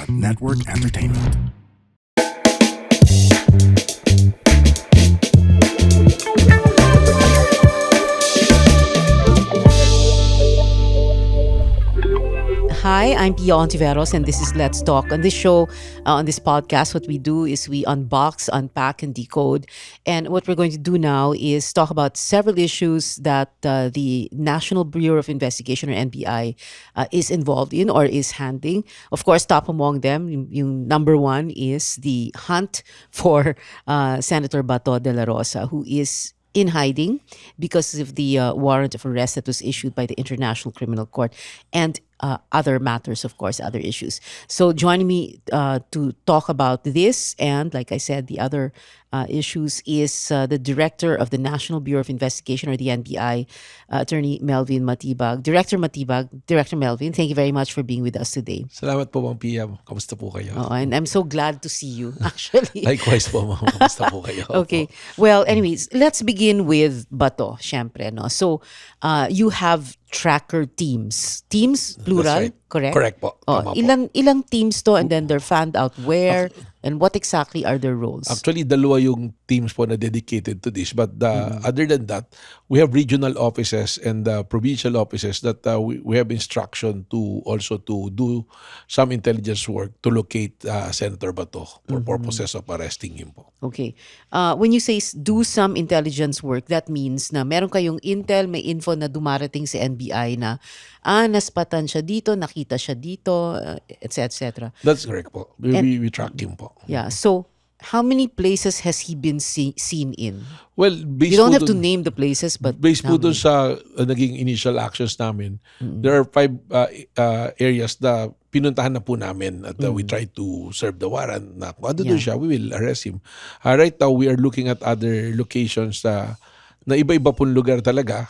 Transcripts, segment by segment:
Network Entertainment. Hi, I'm Pia Ontiveros, and this is Let's Talk. On this show, on this podcast, what we do is we unbox, unpack, and decode. And what we're going to do now is talk about several issues that the National Bureau of Investigation, or NBI, is involved in or is handling. Of course, top among them, yung number one is the hunt for Senator Bato de la Rosa, who is in hiding because of the warrant of arrest that was issued by the International Criminal Court and other matters, of course, other issues. So joining me to talk about this and, like I said, the other issues is the Director of the National Bureau of Investigation, or the NBI, Attorney Melvin Matibag. Director Matibag, Director Melvin, thank you very much for being with us today. Salamat po, Ma'am Pia. Kamusta po kayo? And I'm so glad to see you, actually. Likewise po, Ma'am. Kamusta po kayo? Okay. Well, anyways, let's begin with Bato, syempre, no? So, you have tracker teams. Teams, plural, right. correct? Correct po. Tama po. Ilang teams to, and then they're fanned out where and what exactly are their roles? Actually, dalawa yung teams po na dedicated to this. But other than that, we have regional offices and provincial offices that we have instruction to also to do some intelligence work to locate Senator Bato for purposes of arresting him po. Okay. When you say do some intelligence work, that means na meron kayong intel, may info na dumarating sa NBI na naspatan siya dito, nakita siya dito, etc. That's correct po. We track him po. Yeah. So, how many places has he been seen in? Well, based You don't po have to dun- name the places, but Based po how dun many? sa naging initial actions namin, there are 5 areas na pinuntahan na po namin at we try to serve the warrant na kung ano doon siya, we will arrest him. Right now, we are looking at other locations na iba-iba pong lugar talaga.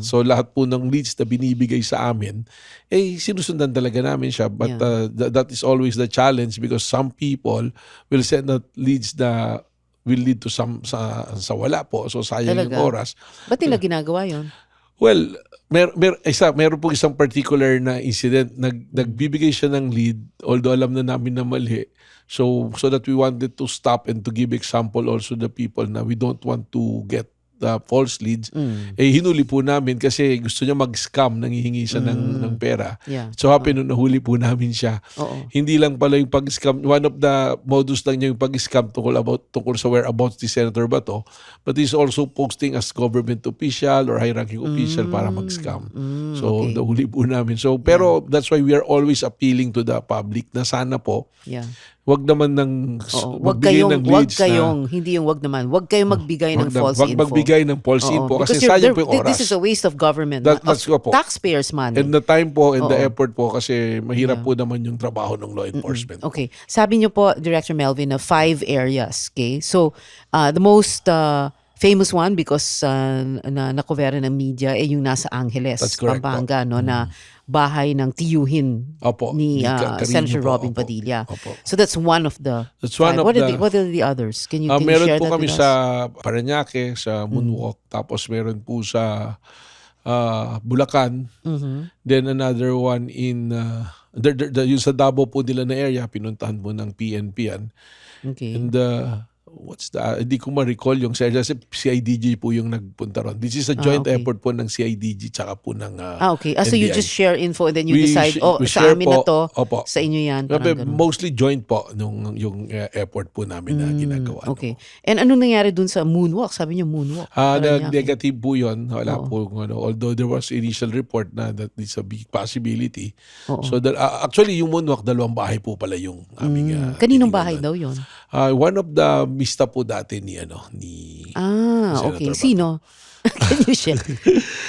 So lahat po ng leads na binibigay sa amin, sinusundan talaga namin siya. But that is always the challenge because some people will send out leads na will lead to some sa wala po. So sayang Talaga? yung oras. Ba't nila ginagawa yun? Well, meron po isang particular na incident. Nagbibigay siya ng lead, although alam na namin na mali. So that we wanted to stop and to give example also the people na we don't want to get false leads. Hinuli po namin kasi gusto niya mag-scam, nanghihingi siya ng pera. Yeah. So happy nung nahuli po namin siya. Oo. Hindi lang pala yung pag-scam, one of the modus lang niya yung pag-scam tungkol sa whereabouts ni Senator Bato, but he's also posting as government official or high-ranking official para mag-scam. So okay. nahuli po namin. So pero that's why we are always appealing to the public na sana po Yeah. wag naman ng Oo. magbigay ng leads Hindi yung wag naman. Wag kayong magbigay ng false wag info. magbigay ng false Oo. info kasi Because sayang po yung oras. this is a waste of government, That's of po. taxpayers' money. And the time po and the Oo. effort po kasi mahirap po naman yung trabaho ng law enforcement. Okay. Sabi niyo po, Director Melvin, na 5 areas. Okay? So, the most famous one because na-cover ng media yung nasa Angeles, That's correct Pampanga, no, na bahay ng tiyuhin Opo. ni Carino Senator po. Robin Opo. Padilla. Opo. So that's one of the That's one 5. of What are the others? Can you meron share po that kami with us? sa Parañaque, sa Moonwalk, tapos meron po sa Bulacan. Then another one in yung sa Davao po nila na area, pinuntahan po ng PNP yan. Okay. And what's hindi ko ma-recall yung CIDG po yung nagpunta ron. This is a joint okay. effort po ng CIDG tsaka po ng Okay. So you NBI. just share info and then you We decide, we sa share amin na po. to, Opo. sa inyo yan. Parang ganun. Mostly joint po yung effort po namin na ginagawa. Okay. And ano nangyari dun sa moonwalk? Sabi niyo moonwalk. Parañaque. Negative po yun. Wala po. Although there was initial report na that is a big possibility. So actually yung moonwalk, 2 bahay po pala yung aming Kaninong tinitingnan bahay doon. daw yun? One of the mista po dati ni Senator Okay. Bato. Sino? Can you share?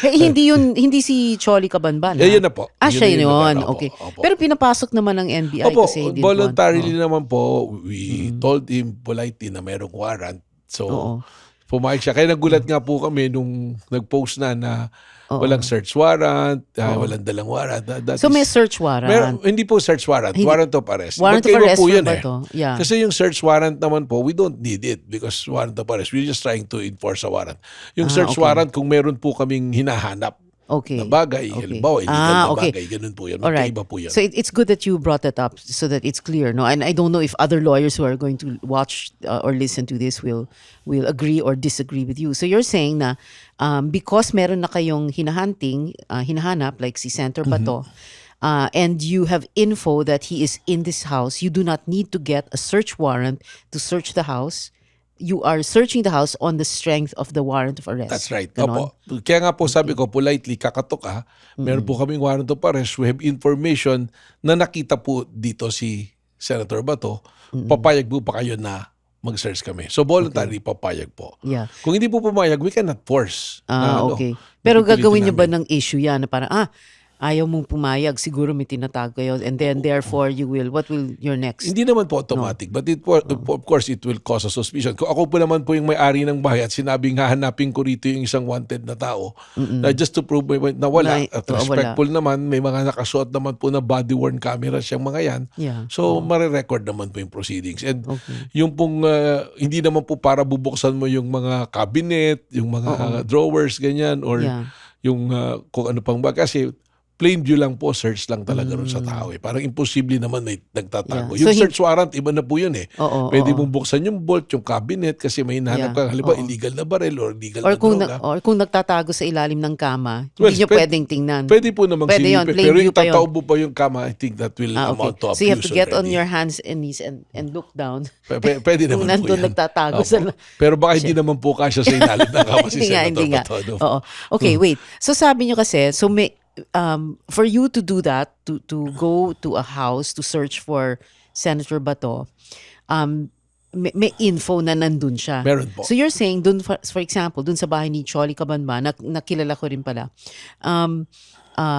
Hindi si Choli Cabanban. Yun na po. Siya yun. Opo, Okay. opo. Pero pinapasok naman ng NBI Opo, kasi hindi voluntarily naman po, we told him politely na merong warrant. So, pumayag siya. Kaya nagulat nga po kami nung nag-post na walang search warrant, walang dalang warrant. So may search warrant. Hindi po search warrant, warrant of arrest. Warrant of Magkaiba arrest po for yun ba to? Yeah. Kasi yung search warrant naman po, we don't need it because warrant of arrest. We're just trying to enforce a warrant. Yung search okay. warrant, kung meron po kaming hinahanap, Okay. na bagay. Okay. Halimbawa, illegal na Okay. bagay. Ganun po yan. All right. Magkaiba po yan. So it's good that you brought that up so that it's clear, no? And I don't know if other lawyers who are going to watch or listen to this will agree or disagree with you. So you're saying na because meron na kayong hinahanap like si Senator Bato, and you have info that he is in this house, you do not need to get a search warrant to search the house. You are searching the house on the strength of the warrant of arrest. That's right. Ganon? Opo. Kaya nga po sabi ko, politely, kakatok meron po kaming warrant of arrest. We have information na nakita po dito si Senator Bato. Papayag po pa kayo na mag-search kami. So voluntary papayag po. Yeah. Kung hindi po pumayag, we cannot force. na, Okay. Pero pipilitin gagawin niyo ba namin. ng issue yan na parang, ayaw mong pumayag, siguro may tinatago kayo, and then therefore what will your next? Hindi naman po automatic, but of course it will cause a suspicion. Kung ako po naman po yung may-ari ng bahay at sinabing hahanapin ko rito yung isang wanted na tao, just to prove my point na wala. At respectful naman, may mga nakasuot naman po na body-worn camera siyang mga yan. Yeah. So, marirecord naman po yung proceedings. And yung pong, hindi naman po para bubuksan mo yung mga cabinet, yung mga drawers, ganyan, or yung kung ano pang ba. Kasi, plain view lang po, search lang talaga ron sa tao. Parang imposible naman may nagtatago. Yeah. Yung So, search warrant, iba na po yun eh. Pwede mong buksan yung vault, yung cabinet, kasi may hinahanap ka, halimbawa, illegal na baril or illegal na droga. Or kung nagtatago sa ilalim ng kama, Well, hindi niyo pwedeng tingnan. Pwede po namang Pwede yun, silipin. plain Pero view yung pa yun. tataubo pa yung kama, I think that will amount to abuse. So you have to get on already. your hands and knees and look down. Pwede Kung naman po nandun yan. nagtatago Opo. sa... Pero baka hindi naman po kasya sa ilalim ng kama si Senator hindi nga. Bato. No? Oo. Okay, wait. So sabi niyo kasi, so may, for you to do that, to go to a house to search for Senator Bato, may info na nandun siya. Meron po. So you're saying, dun, for example, dun sa bahay ni Choli Cabanba, nakilala ko rin pala,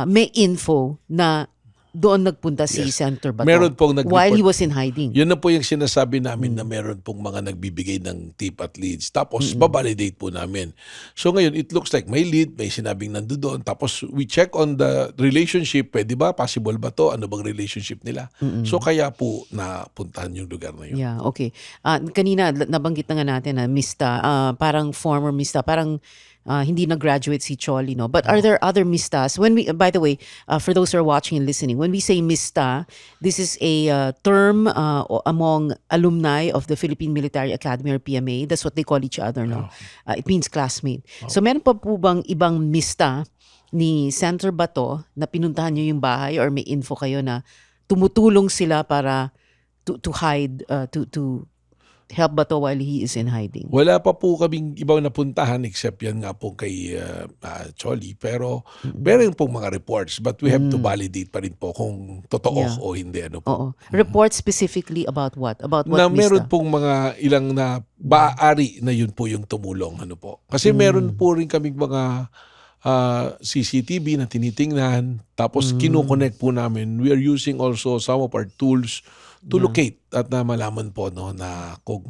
may info na doon nagpunta si Senator Bato Meron pong nag-report. while he was in hiding. Yun na po yung sinasabi namin na meron pong mga nagbibigay ng tip at leads. Tapos, babalidate po namin. So ngayon, it looks like may lead, may sinabing nandoon. Tapos, we check on the relationship. Pwede ba? Possible ba to? Ano bang relationship nila? So, kaya po napuntahan yung lugar na yun. Yeah, okay. Kanina, nabanggit na nga natin na Mista, parang former Mista, parang hindi na-graduate si Choli, no? But are there other Mistas? When we, by the way, for those who are watching and listening, when we say Mista, this is a term among alumni of the Philippine Military Academy or PMA. That's what they call each other, no? It means classmate. So meron pa po bang ibang Mista ni Senator Bato na pinuntahan niyo yung bahay or may info kayo na tumutulong sila para to hide, to help Bato while he is in hiding? Wala pa po kaming ibang napuntahan except yan nga po kay Choli. Pero meron pong mga reports but we have to validate pa rin po kung totoo o hindi. Ano po. Oo. Report specifically about what? About what, Na Mista? meron pong mga ilang na maaari na yun po yung tumulong. Ano po. Kasi meron po rin kaming mga CCTV na tinitingnan. Tapos kinoconnect po namin. We are using also some of our tools to locate at na malaman po no na kung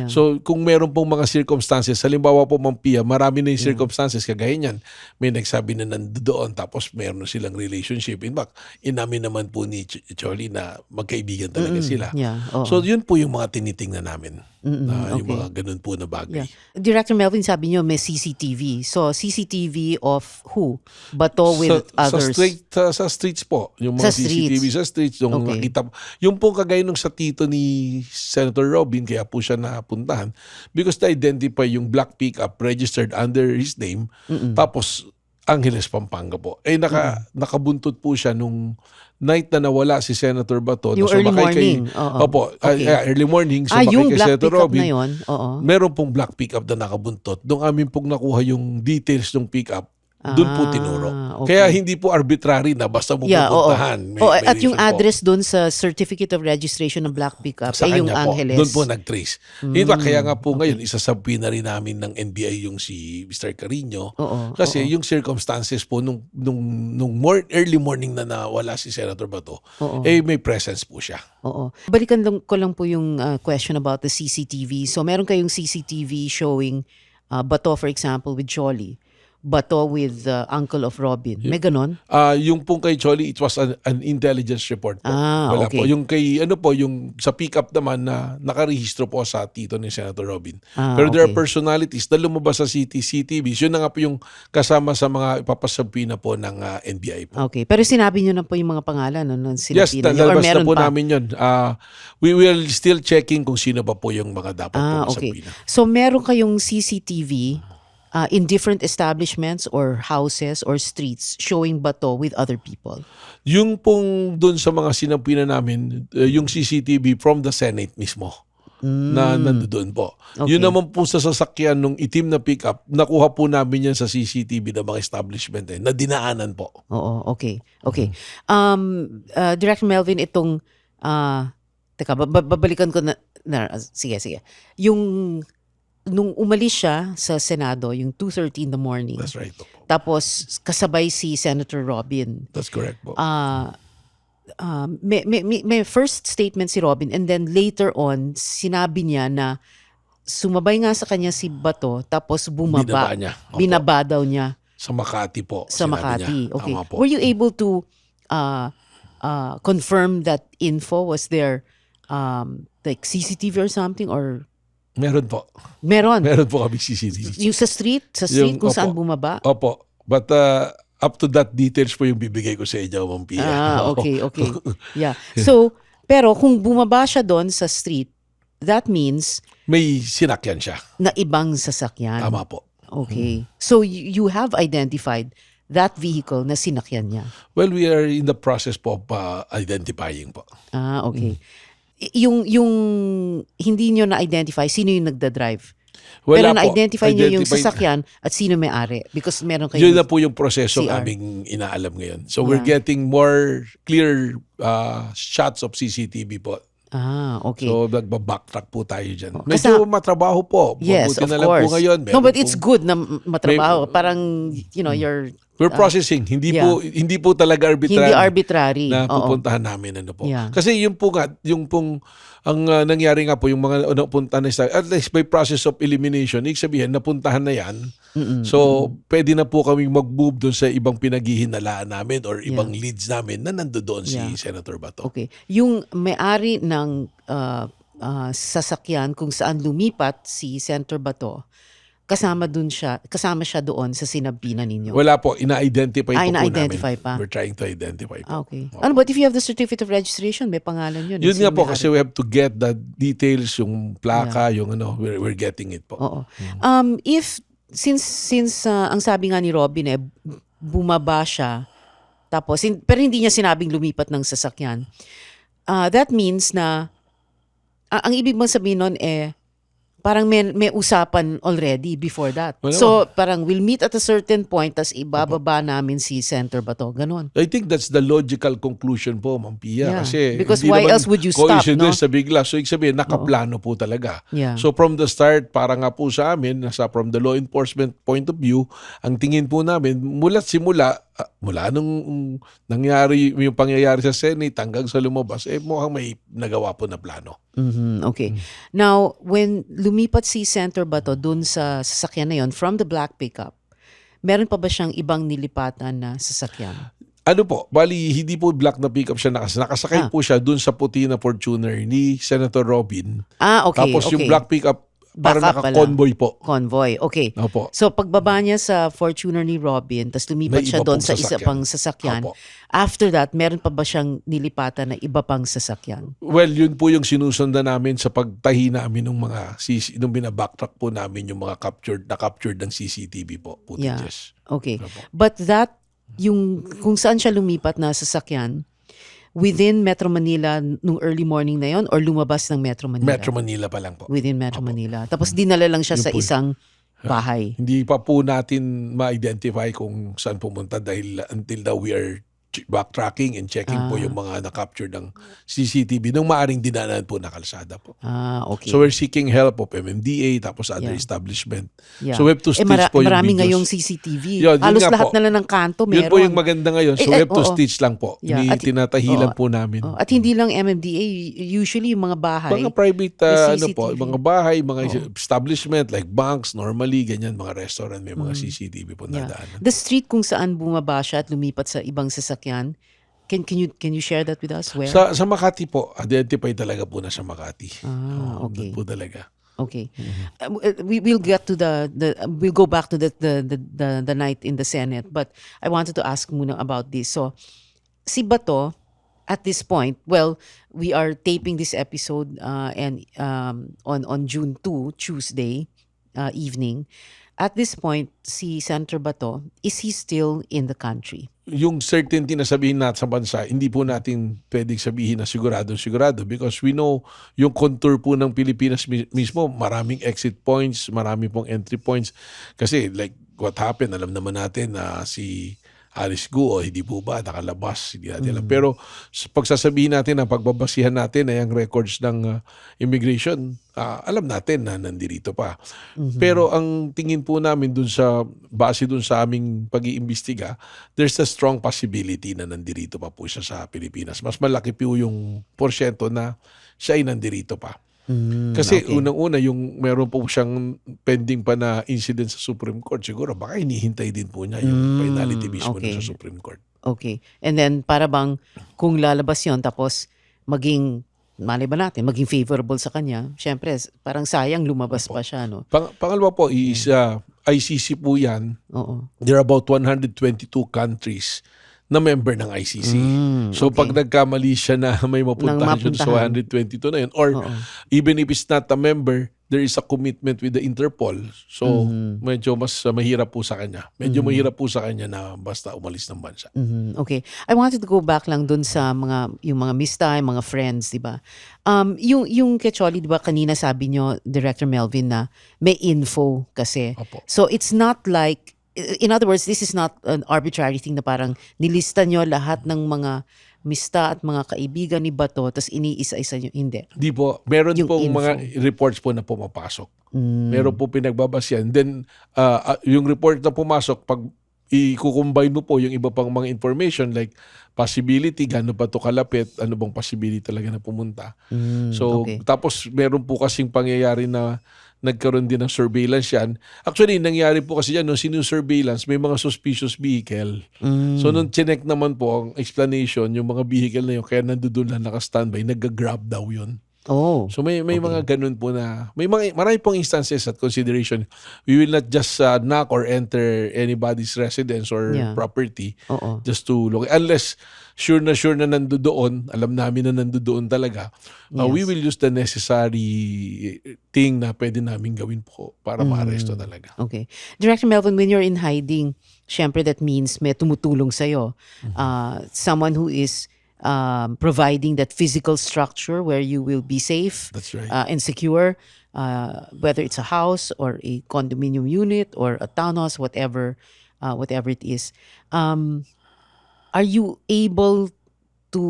so kung meron pong mga circumstances halimbawa po Ma'am Pia, marami na yung circumstances kagaya niyan, may nagsabi na nandoon tapos meron silang relationship, in fact inamin naman po ni Choli na magkaibigan talaga sila. So yun po yung mga tinitingnan namin yung mga ganun po na bagay. Director Melvin, sabi niyo may CCTV. So CCTV of who? Bato with others? Sa streets po, yung mga Sa CCTV streets. sa streets yung nakita. Yung po kagaya nung sa tito ni Senator Robin, kaya po siya napuntahan because to identify yung black pickup registered under his name, tapos Angeles, Pampanga po. Nakabuntot po siya nung night na nawala si Senator Bato. Yung early morning. Opo, early morning. Sumakay yung kay black Senator pickup Robin. na yun? Meron pong black pickup na nakabuntot. Doon amin pong nakuha yung details ng pickup. Doon po tinuro. Kaya hindi po arbitrary na basta mo pupuntahan. At yung address doon sa Certificate of Registration ng black pickup ay yung Angeles. Doon po nag-trace. In fact, kaya nga po ngayon, isasabi na rin namin ng NBI yung si Mr. Carino. Kasi yung circumstances po nung early morning na nawala si Senator Bato, may presence po siya. Balikan ko lang po yung question about the CCTV. So meron kayong CCTV showing Bato, for example, with Choli. bato with the uncle of Robin. May ganon? Yung pong kay Choli, it was an intelligence report po. Wala Okay. po. Yung kay, yung sa pickup naman na nakarehistro po sa tito ni Senator Robin. Pero there are Okay. personalities na lumabas sa CCTV. Yun na nga po yung kasama sa mga ipapasabi na po ng NBI po. Okay. Pero sinabi nyo na po yung mga pangalan nung Yes, sinabi nyo? Or lalabas na meron po pa? namin yun. We will still checking kung sino pa po yung mga dapat po Okay. masabi na. So meron kayong CCTV in different establishments or houses or streets showing bato with other people? Yung pong doon sa mga sinampinan namin, yung CCTV from the Senate mismo na nandoon po. Okay. Yun naman po sa sasakyan nung itim na pickup, nakuha po namin yan sa CCTV ng mga establishment na dinaanan po. Oo, okay. Okay. Director Melvin, itong teka, babalikan ko sige. Yung nung umalis siya sa Senado, yung 2:30 in the morning. That's right po. Tapos kasabay si Senator Robin. That's correct po. May first statement si Robin and then later on sinabi niya na sumabay nga sa kanya si Bato tapos Binaba niya. Opo. Binaba daw niya Sa Makati po. sa sinabi Makati. niya. Okay. Tama po. Were you able to confirm that info? Was there like CCTV or something or Meron po. meron? Meron po kami CCTV. Yung sa street kung Opo. saan bumaba? Opo. But up to that details po yung bibigay ko sa inyo, Ma'am Pia. Okay. Yeah. So, pero kung bumaba siya doon sa street, that means May sinakyan siya. na ibang sasakyan. Tama po. Okay. So, you have identified that vehicle na sinakyan niya. Well, we are in the process po of identifying po. Okay. Yung hindi nyo na-identify, sino yung nagda-drive? Wala Pero po. na-identify nyo yung Identified- sasakyan at sino may-ari? Because meron Yun na kayong... po yung proseso CR. aming inaalam ngayon. So we're getting more clear shots of CCTV po. Okay. So nagba-backtrack po tayo dyan. Kasi- Medyo matrabaho po. Yes, Mabuti of na lang po course. ngayon. No, but Meron it's pong- good na matrabaho. Parang, you're... We're processing. Hindi po talaga arbitrary. Hindi arbitrary. Na Oo. pupuntahan namin po. Yeah. Kasi yung pong ang nangyari nga po yung mga napunta na at least by process of elimination, ibig sabihin napuntahan na yan. So pwede na po kami mag-move doon sa ibang pinaghihinalaan namin or ibang leads namin na nandoon si Senator Bato. Okay. Yung may-ari ng sasakyan kung saan lumipat si Senator Bato, kasama siya doon sa sinabina ninyo. Wala po, ina-identify po ina-identify namin. pa. We're trying to identify po. Okay. Ano, but if you have the certificate of registration, may pangalan yun. Yun nga Sino po may-ari? kasi we have to get the details, yung plaka, yung we're getting it po. Oo. Since ang sabi nga ni Robin bumaba siya, tapos, pero hindi niya sinabing lumipat ng sasakyan. That means na, ang ibig mong sabihin nun parang may usapan already before that. Wala. So, parang we'll meet at a certain point, tas ibababa namin si Senator Bato. Ganon. I think that's the logical conclusion po, Ma'am Pia. Yeah. Kasi Because hindi why naman else would you stop, coincidence no? sa bigla. So, ibig sabihin, nakaplano po talaga. Yeah. So, from the start, para nga po sa amin, from the law enforcement point of view, ang tingin po namin, mula nung nangyari yung pangyayari sa Senate hanggang sa lumabas, mukhang may nagawa po na plano. Okay. Now, when lumipat si Senator Bato dun sa sasakyan na yon from the black pickup, meron pa ba siyang ibang nilipatan na sasakyan? Ano po, bali hindi po black na pickup siya nakasakay po siya dun sa puti na Fortuner ni Senator Robin. Okay. Tapos yung okay. black pickup parang Backup pala. naka-convoy po. Convoy. Okay. Opo. So, pagbaba niya sa Fortuner ni Robin, tapos lumipat May siya iba doon pong sa isa sasakyan. pang sasakyan. Opo. After that, meron pa ba siyang nilipatan na iba pang sasakyan? Well, yun po yung sinusundan namin sa pagtahi namin ng mga nung binabacktrack po namin yung mga captured ng CCTV po footages. Okay. Opo. But that, kung saan siya lumipat na sasakyan, within Metro Manila nung early morning na yon or lumabas ng Metro Manila? Metro Manila pa lang po. Within Metro Manila. Tapos dinala lang siya Yun sa po yun. isang bahay. Hindi pa po natin ma-identify kung saan pumunta dahil until now we are backtracking and checking po yung mga na-capture ng CCTV nung maaring dinaanan po na kalsada po. Okay. So we're seeking help of MMDA tapos other establishment. Yeah. So we have to stitch po yung marami videos. ngayong CCTV. Yun Halos nga lahat po. na lang ng kanto Yun meron. po yung maganda ngayon. So we have to stitch lang po. Yeah. Tinatahilan po namin. At hindi lang MMDA, usually yung mga bahay. Mga private CCTV. mga bahay, mga establishment like banks, normally ganyan, mga restaurant may mga CCTV po nadaanan. The street kung saan bumaba siya at lumipat sa ibang sasakyan, can you share that with us? Where? Sa Makati po, identify talaga po na sa Makati. Okay. Doon po talaga. Okay. We'll get to we'll go back to the night in the Senate, but I wanted to ask muna about this. So si Bato at this point, well, we are taping this episode and on June 2, Tuesday evening. At this point, si Senator Bato, is he still in the country? Yung certainty na sabihin natin sa bansa, hindi po natin pwedeng sabihin na sigurado because we know yung contour po ng Pilipinas mismo, maraming exit points, marami pong entry points. Kasi like what happened, alam naman natin na si Alice Guo, hindi po ba nakalabas, hindi natin alam. Pero pagsasabihin natin na pagbabasihan natin ay ang records ng immigration, alam natin na nandirito pa. Pero ang tingin po namin base dun sa aming pag-iimbestiga, there's a strong possibility na nandirito pa po siya sa Pilipinas. Mas malaki po yung porsyento na siya ay nandirito pa. Kasi unang-una, yung meron po siyang pending pa na incident sa Supreme Court, siguro baka hinihintay din po niya yung finality mismo sa Supreme Court. Okay. And then para bang kung lalabas yon tapos maging, malay ba natin, maging favorable sa kanya, syempre parang sayang lumabas pa siya. No? Pangalawa po is ICC po yan. There are about 122 countries na member ng ICC. So pag nagkamali siya na may mapuntahan yun sa 122 na yun, or even if it's not a member, there is a commitment with the Interpol. So medyo mas mahirap po sa kanya. Medyo mahirap po sa kanya na basta umalis ng bansa. Okay. I wanted to go back lang dun sa yung mga mista, yung mga friends, di ba? Yung Quecholi, di ba, kanina sabi nyo, Director Melvin, na may info kasi. Opo. So it's not like, in other words, this is not an arbitrary thing na parang nilista nyo lahat ng mga mista at mga kaibigan ni Bato tapos iniisa-isa nyo. Hindi. Di po. Meron Yung pong info. mga reports po na pumapasok. Meron po pinagbabasyan. Then, yung report na pumasok, pag i-combine mo po yung iba pang mga information like possibility, gaano ba ito kalapit, ano bang possibility talaga na pumunta. So, tapos meron po kasing pangyayari na nagkaroon din ng surveillance yan. Actually, nangyari po kasi yan, nung sinusurveillance, may mga suspicious vehicle. So, nung chinek naman po ang explanation, yung mga vehicle na yun, kaya nandoon lang naka-standby, nag-grab daw yun. So may mga ganun po na marami pong instances at consideration. We will not just knock or enter anybody's residence or property just to look, unless sure na nandoon, alam namin na nandoon talaga. We will use the necessary thing na pwede namin gawin po para ma-aresto talaga. Okay. Director Melvin, when you're in hiding, syempre that means may tumutulong sa'yo. Someone who is providing that physical structure where you will be safe. That's right. And secure, whether it's a house or a condominium unit or a townhouse, whatever it is. Are you able to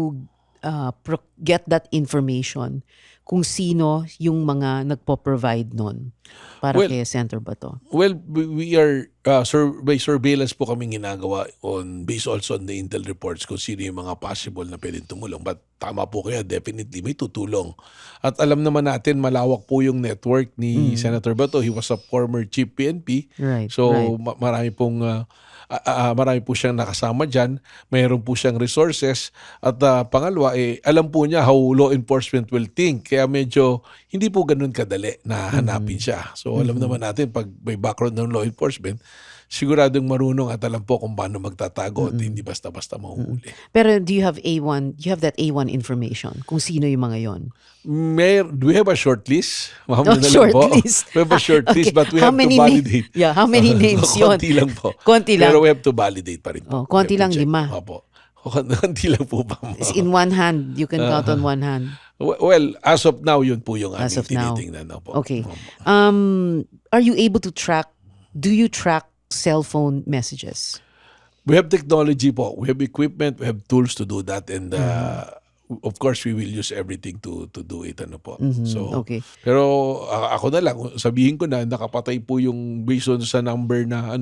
get that information kung sino yung mga nagpo-provide nun para kay Senator Bato? Well, we are by surveillance po kaming ginagawa based also on the intel reports kung sino yung mga possible na pwedeng tumulong. But tama po kaya, definitely may tutulong. At alam naman natin, malawak po yung network ni Senator Bato. He was a former chief PNP. Right. So marami po siyang nakasama dyan. Mayroon po siyang resources. At pangalawa, alam po niya how law enforcement will think. Kaya medyo hindi po ganun kadali na hanapin siya. So alam naman natin, pag may background ng law enforcement, siguradong marunong at alam po kung paano magtatago at hindi basta-basta mahuhuli. Pero do you have that A1 information kung sino yung mga yon? Do we have a short list? Short list. We have a short list, but we have to validate. How many names yun? Konti lang po. Konti lang. Pero we have to validate pa rin po. Konti lang, 5. Opo. Konti lang po ba? In one hand, you can count on one hand. Well, as of now, yun po yung As aming of now. tinitingnan. Opo. Okay. Are you able to track, do you track cell phone messages? We have technology po. We have equipment. We have tools to do that. And of course, we will use everything to do it. Ano po. So, Okay. pero ako na lang, sabihin ko na, nakapatay po yung based on sa number na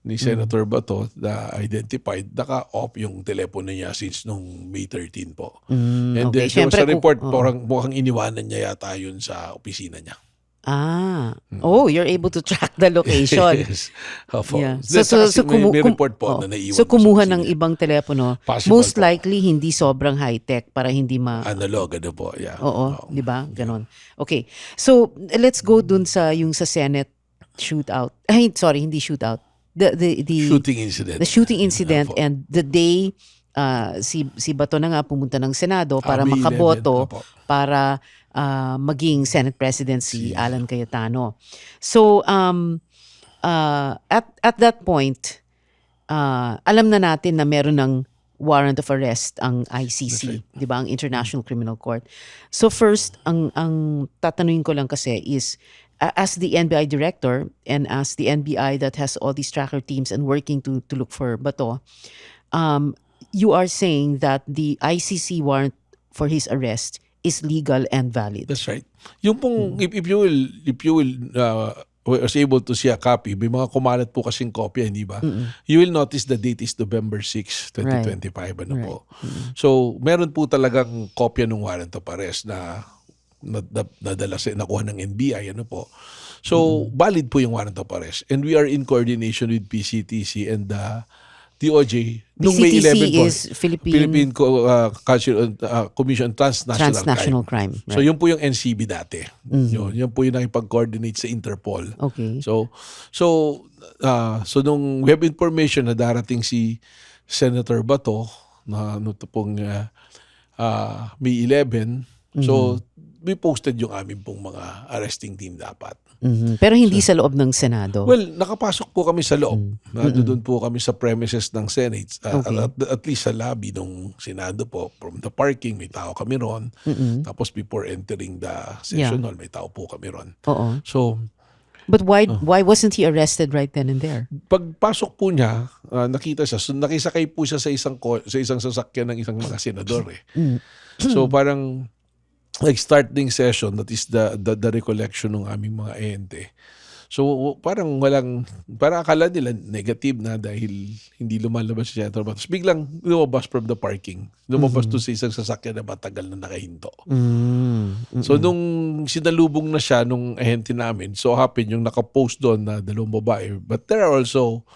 ni Senator Bato na identified, naka-off yung telepono niya since nung May 13 po. And Okay. then there was Siyempre, a report, mukhang iniwanan niya yata yun sa opisina niya. You're able to track the location. Yes. Opo. Yeah. May report po na naiwan. So, kumuha sa ng opisina. ibang telepono. Possible Most po. likely, hindi sobrang high-tech para hindi Analog, ano po. Yeah. Oo, di ba? Ganon. Okay. So, let's go dun sa Senate shootout. Ay, sorry, hindi shootout. The Shooting incident. The shooting incident Opo. and the day si Bato na nga pumunta ng Senado para May 11. makaboto Opo. para maging Senate President si Alan Cayetano. So at that point alam na natin na meron ng warrant of arrest ang ICC, di ba, ang International Criminal Court. So first ang tatanungin ko lang kasi is as the NBI director and as the NBI that has all these tracker teams and working to look for Bato, you are saying that the ICC warrant for his arrest is legal and valid. That's right. Yung pong, if you will was able to see a copy, may mga kumalat po kasing kopya, hindi ba? You will notice the date is November 6, 2025. Ano po. So, meron po talagang kopya ng warrant of arrest na nadala nakuha ng NBI, ano po. So, valid po yung warrant of arrest. And we are in coordination with PCTC and DOJ. Nung May 11 PCTC po, is Philippine Commission on Transnational Crime. So, yun po yung NCB dati. Yun po yung nakipag-coordinate sa Interpol. Okay. So nung we have information na darating si Senator Bato na pong May 11, so we posted yung aming pong mga arresting team dapat. Pero hindi sa loob ng Senado. Well, nakapasok po kami sa loob. Doon po kami sa premises ng Senate. At least sa lobby ng Senado po. From the parking, may tao kami ron. Tapos before entering the session hall, may tao po kami ron. Oo. So, But why wasn't he arrested right then and there? pagpasok po niya, nakita siya. So, nakisakay po siya sa isang sasakyan ng isang mga senador. So, parang starting session, that is the recollection ng aming mga ente. So parang akala nila negative na dahil hindi lumalabas si Senator Bato. Biglang lumabas from the parking. Lumabas to sa isang sasakyan na matagal na nakahinto. So nung sinalubong na siya nung ahente namin, so happen yung nakapost doon na dalawang babae. But there are also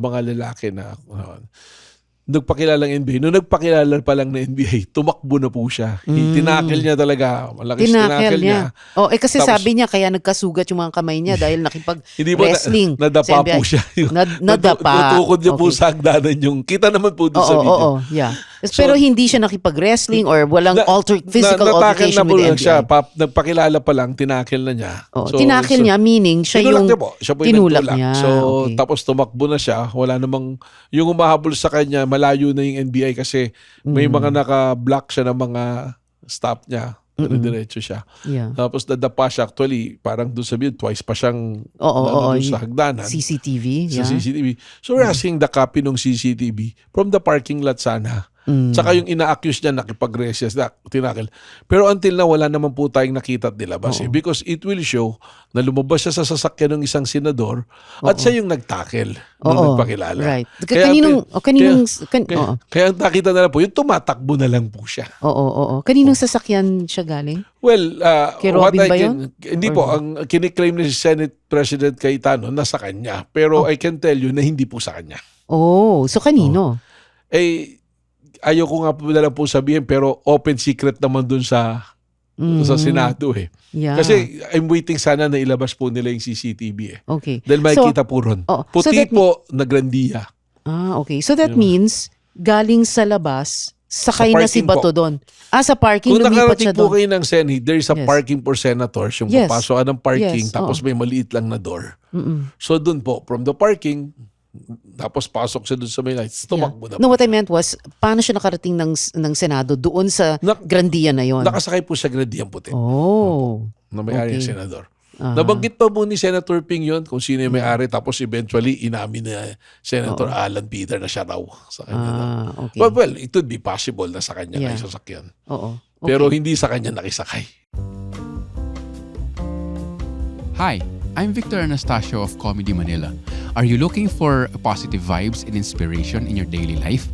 mga lalaki na nagpakilala ng NBI. Nung nagpakilala pa lang ng NBI, tumakbo na po siya. Tinakil niya talaga. Malakas tinakil niya. Kasi tapos, sabi niya, kaya nagkasugat yung mga kamay niya dahil nakipag-wrestling. Nadapa po siya. Nadapa. Natukod niya po sa hagdanan yung, kita naman po doon sa video. Yeah. Pero hindi siya nakipag-wrestling or walang physical altercation with NBI. Siya, nagpakilala pa lang, tinakil na niya. Tinakil niya, meaning siya yung tinulak niya. So, tapos tumakbo na siya. Wala namang, yung umahabol sa kanya, malayo na yung NBI kasi may mga naka-block siya ng mga stop niya. Diretso siya. Yeah. Tapos nadapa siya. Actually, parang doon sa video, twice pa siyang doon sa hagdanan. CCTV. Sa CCTV. So we're asking the copy ng CCTV from the parking lot sana. Saka yung ina-accuse niya nakipag-resist na tinakil. Pero until na wala naman po tayong nakita at nilabas. Because it will show na lumabas siya sa sasakyan ng isang senador at siya yung nagtakil nung nagpakilala. Right. Kaya Kaya ang nakita na lang po, yung tumatakbo na lang po siya. Kaninong sasakyan siya galing? Well, kay Robin ba yun? Hindi po. Ang kiniklaim ni Senate President Cayetano nasa kanya. Pero I can tell you na hindi po sa kanya. So kanino? Ayaw ko nga po na lang po sabihin pero open secret naman dun sa Senado Yeah. Kasi I'm waiting sana na ilabas po nila yung CCTV Okay. Dahil makikita po ron. Puti po na grandiya. Okay. So that means galing sa labas, sakay na si Bato doon. Sa parking, kung lumipat siya nakarating po doon. kayo ng Senate, there is a parking for senators. Yung papasok ka ng parking, tapos may maliit lang na door. So doon po, from the parking, tapos pasok siya doon sa may lights, tumakbo na. No, what I meant was, paano siya nakarating ng Senado doon sa grandiya na yon? Nakasakay po sa grandiya puti. Na may-ari ng senador. Nabanggit pa po ni Senator Ping yun kung sino yung may-ari, tapos eventually inamin na Senator Alan Peter na siya raw sa kanya. Okay. Well, it would be possible na sa kanya na sasakyan. Oo. Okay. Pero hindi sa kanya nakisakay. Hi, I'm Victor Anastasio of Comedy Manila. Are you looking for positive vibes and inspiration in your daily life?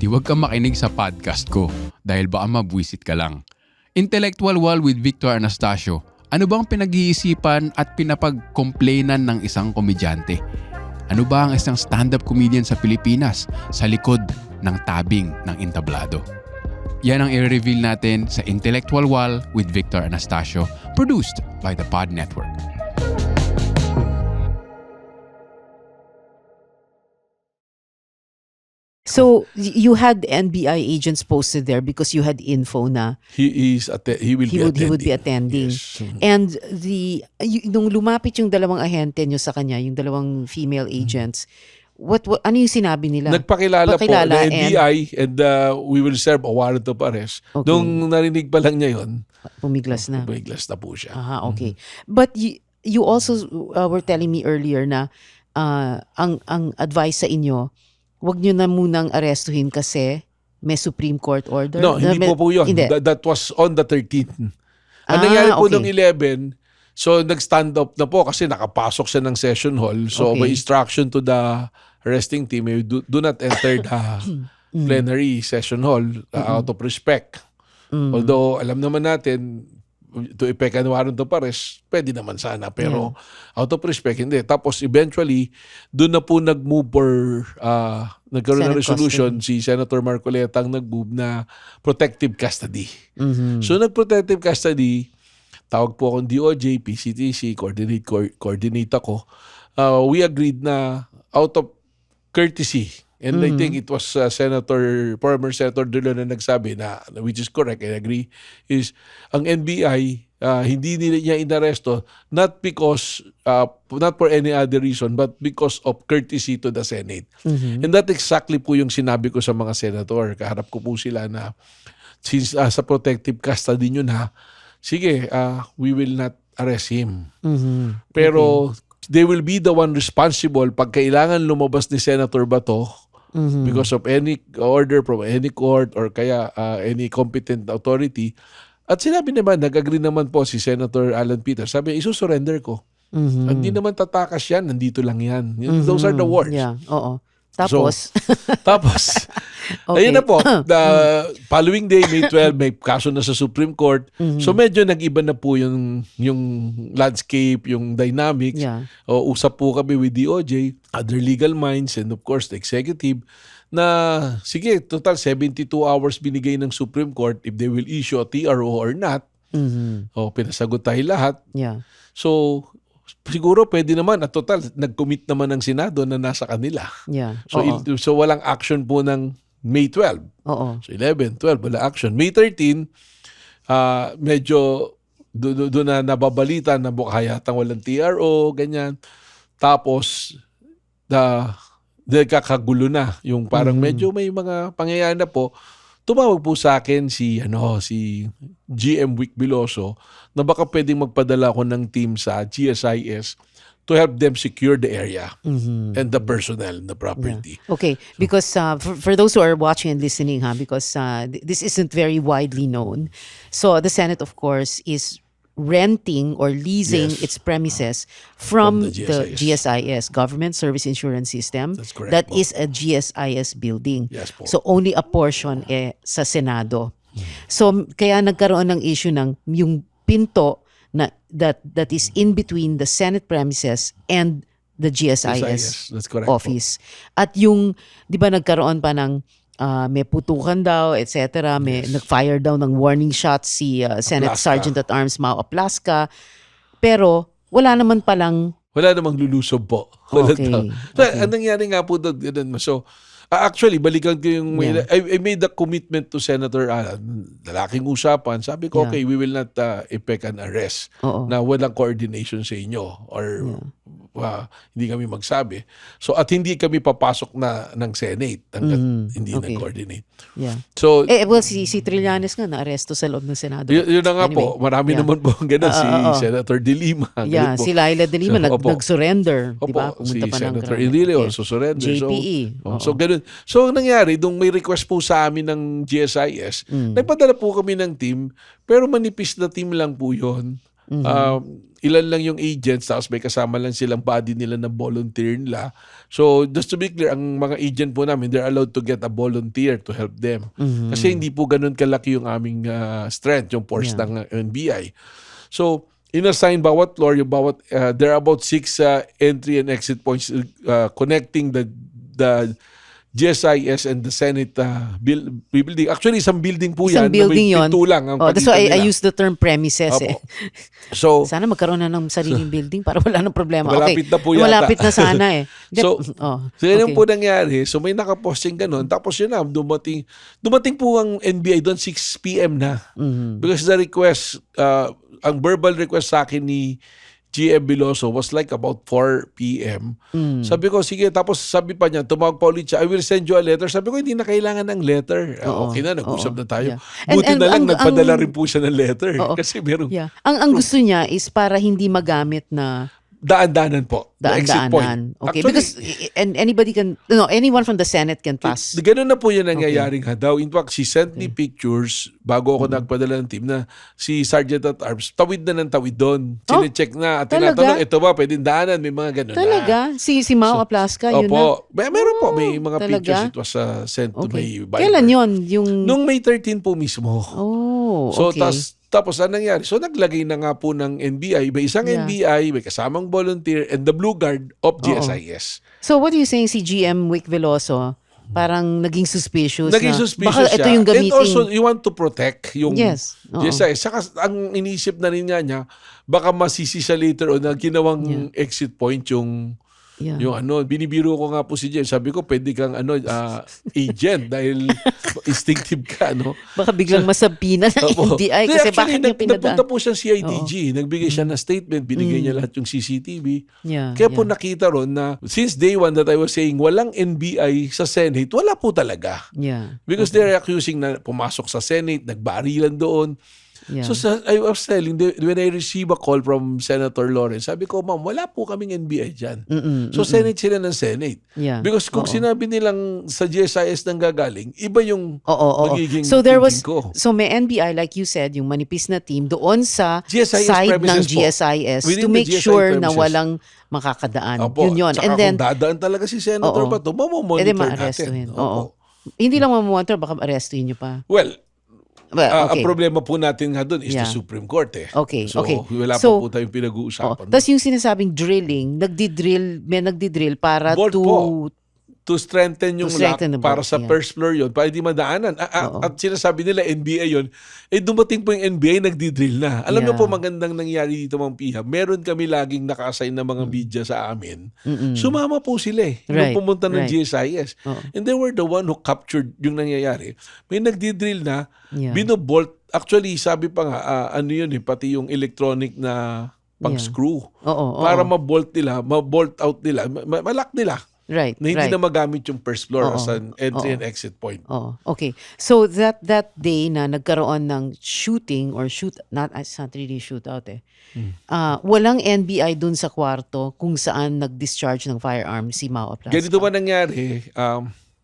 Di wag kang makinig sa podcast ko dahil baka mabwisit ka lang. Intellectual Wall with Victor Anastasio. Ano bang pinag-iisipan at pinapag-complainan ng isang komedyante? Ano ba ang isang stand-up comedian sa Pilipinas sa likod ng tabing ng entablado? Yan ang i-reveal natin sa Intellectual Wall with Victor Anastasio, produced by the Pod Network. So you had NBI agents posted there because you had info na He will be attending. Yes. And nung lumapit yung dalawang ahente nyo sa kanya, yung dalawang female agents, ano yung sinabi nila? Nagpakilala po na NBI and we will serve a warrant of arrest. Okay. Nung narinig pa lang niya yun, Pumiglas na. Pumiglas na po siya. Okay. But you also were telling me earlier na ang advice sa inyo, wag nyo na munang arestuhin kasi may Supreme Court order. No, hindi po yun. Hindi. That was on the 13th. Ang nangyari po nung 11, so nag-stand up na po kasi nakapasok siya ng session hall. So may instruction to the arresting team, do not enter the plenary session hall out of respect. Although alam naman natin, to effect an warrant of arrest, pwede naman sana. Pero out of respect, hindi. Tapos eventually, doon na po nag-move or nagkaroon ng resolution si Senator Marcoleta ang nag-move na protective custody. So nag-protective custody, tawag po akong DOJ, PCTC, coordinate ako. We agreed na out of courtesy, and I think it was former Senator De Leon na nagsabi na, which is correct, I agree, is ang NBI, hindi nila niya inaresto not for any other reason, but because of courtesy to the Senate. And that exactly po yung sinabi ko sa mga senator. Kaharap ko po sila na since sa protective custody nyo na, sige, we will not arrest him. Pero they will be the one responsible pag kailangan lumabas ni Senator Bato because of any order from any court or kaya any competent authority. At sinabi naman, nag-agree naman po si Senator Alan Peter. Sabi, isusurrender ko. Hindi naman tatakas yan, nandito lang yan. Those are the words. Yeah, oo. Tapos? Tapos, ayun na po. The following day, May 12, may kaso na sa Supreme Court. So medyo nag-iba na po yung landscape, yung dynamics. O, usap po kami with DOJ, other legal minds, and of course, the executive, na sige, total 72 hours binigay ng Supreme Court if they will issue a TRO or not. O, pinasagot tayo lahat. So, siguro pwede naman at total nag-commit naman ng Senado na nasa kanila. So walang action po ng May 12. So 11, 12 wala action. May 13 medyo doon na nababalita na bukayatang walang TRO, ganyan. Tapos kakagulo na yung parang medyo may mga pangyayari na po. Tumawag po sa akin si GM Vic Biloso na baka pwedeng magpadala ko ng team sa GSIS to help them secure the area and the personnel and the property. Okay, because for those who are watching and listening, because this isn't very widely known. So the Senate, of course, is renting or leasing its premises from the GSIS, Government Service Insurance System. That's correct. That is a GSIS building. Yes po. So only a portion sa Senado. So kaya nagkaroon ng issue ng yung pinto na that is in between the Senate premises and the GSIS That's correct office. At yung 'di ba nagkaroon pa ng may putukan daw, etc. May nag-fire daw ng warning shots si Senate Sergeant at Arms Mao Aplaska. Pero wala namang lulusob po. Okay. Ang nangyari nga po doon, so actually, balikan ko yung I made the commitment to Senator Alan. Lalaking usapan. Sabi ko, okay, we will not effect an arrest na walang coordination sa inyo or hindi kami magsabi. So at hindi kami papasok na ng Senate hanggat hindi Okay. nag-coordinate. Yeah. So Well, si Trillanes nga na-aresto sa loob ng Senado. yun na nga po, Anyway, marami yeah. naman po ganun. Si oo. Senator De Lima. ganun Yeah, po. si Laila de Lima Opo. nag-surrender, di Opo, ba? si Pumunta pa ng Senator krami. Enrile Okay. also surrender. JPE. So ganun. So nangyari, nung may request po sa amin ng GSIS, nagpadala po kami ng team, pero manipis na team lang po yun. Ilan lang yung agents, tapos may kasama lang silang body nila na volunteer nila. So just to be clear, ang mga agent po namin, they're allowed to get a volunteer to help them. Kasi hindi po ganun kalaki yung aming strength, yung force ng NBI. So inassign bawat floor, yung there are about 6 entry and exit points connecting the GSIS and the Senate building. Actually, isang building po Isang yan. building na may yun. pinto lang ang That's why pagitan I nila. use the term premises Opo. eh. So, Sana magkaroon na ng sariling building para wala nang problema. Malapit na po yata. Malapit na sana eh. So, okay. yun po nangyari. So may nakaposting ganun. Tapos yun na, dumating po ang NBI doon 6 p.m. na. Because the request, ang verbal request sa akin ni GM Biloso was like about 4 p.m. Sabi ko, sige, tapos sabi pa niya, tumawag pa ulit siya, I will send you a letter. Sabi ko, hindi na kailangan ng letter. Okay na, nag-usap na tayo. Yeah. And- Buti and na lang, ang- nagpadala rin po siya ng letter. Oo. Kasi meron Yeah. Ang gusto niya is para hindi magamit na daan-daanan po. The exit point. daan-daanan. Okay, Actually, because anyone from the Senate can pass. ganun na po yung nangyayaring daw. In fact, she sent me pictures bago ako nagpadala ng team na si Sergeant at Arms, tawid na ng tawid doon. Sinecheck na at talaga? tinatanong, ito ba, pwedeng daanan? May mga ganun Talaga? na. Si Mao Aplaska, yun na? Opo. Meron po. May mga talaga? pictures. It was sent to my Okay. Viber. Kailan yun? Yung... Nung May 13 po mismo. Oh, So, okay. tapos ano nangyari? So, naglagay na nga po ng NBI. May isang Yeah. NBI, may kasamang volunteer, and the Blue Guard of GSIS. So what are you saying si GM Wick Veloso? Parang naging suspicious Naging na suspicious baka siya. ito yung gamitin. And also, you want to protect yung Yes. Oo. GSIS. Saka ang inisip na rin niya, baka masisi siya later on na ginawang exit point yung Yeah. yung binibiro ko nga po si Jen. Sabi ko, pwede kang agent dahil instinctive ka, no? Baka biglang masabinan ng Opo. NBI Hindi, kasi actually, bakit niya nagpunta pinadaan? po siya CIDG. Nagbigay siya ng statement, binigay niya lahat yung CCTV. Yeah, Kaya po nakita ron na since day one that I was saying walang NBI sa Senate, wala po talaga. Yeah. Because they're accusing na pumasok sa Senate, nagbarilan doon. Yeah. So I was telling, when I receive a call from Senator Lawrence, sabi ko, ma'am, wala po kaming NBI dyan. So Senate sila ng Senate. Yeah. Because kung sinabi nilang sa GSIS nang gagaling, iba yung Oo. magiging So there was thinking ko. so may NBI like you said, yung manipis na team doon sa GSIS side ng premises po. GSIS Within to the make GSIS sure na premises. walang makakadaan. Opo. Yun. Tsaka And then kung dadaan talaga si Senator Bato, mamamonitor ma-arrestuhin. natin. Oo. Opo. Hindi lang mamamonitor, baka arrestuhin nyo pa. Well, Okay. ang problema po natin nga doon is Yeah. the Supreme Court eh. Okay, So, okay. wala So, pa po tayong pinag-uusapan. Tapos yung sinasabing drilling, may nagdi-drill para Bolt to po. To strengthen yung strengthen the lock para bolt, sa yeah. first floor yun, para hindi madaanan. Oo. At sinasabi nila NBI yun, dumating po yung NBI, nagdi-drill na. Alam niyo Yeah. po, magandang nangyari dito mga piha. Meron kami laging naka-assign na mga media sa amin. Sumama po sila eh. Right, Nung pumunta ng right. GSIS. Oo. And they were the one who captured yung nangyayari. May nagdi-drill na, Yeah. binobolt. Actually, sabi pa nga, ano yun eh, pati yung electronic na pang-screw. Oo. Para ma-bolt nila, ma-bolt out nila, ma-lock nila. Right. Na hindi right. na magamit yung first floor Oo. as an entry Oo. and exit point. Oh, okay. So that day na nagkaroon ng shooting or it's not really shootout eh. Walang NBI dun sa kwarto kung saan nag-discharge ng firearm si Mao Aplaska. Ganito ba nangyari?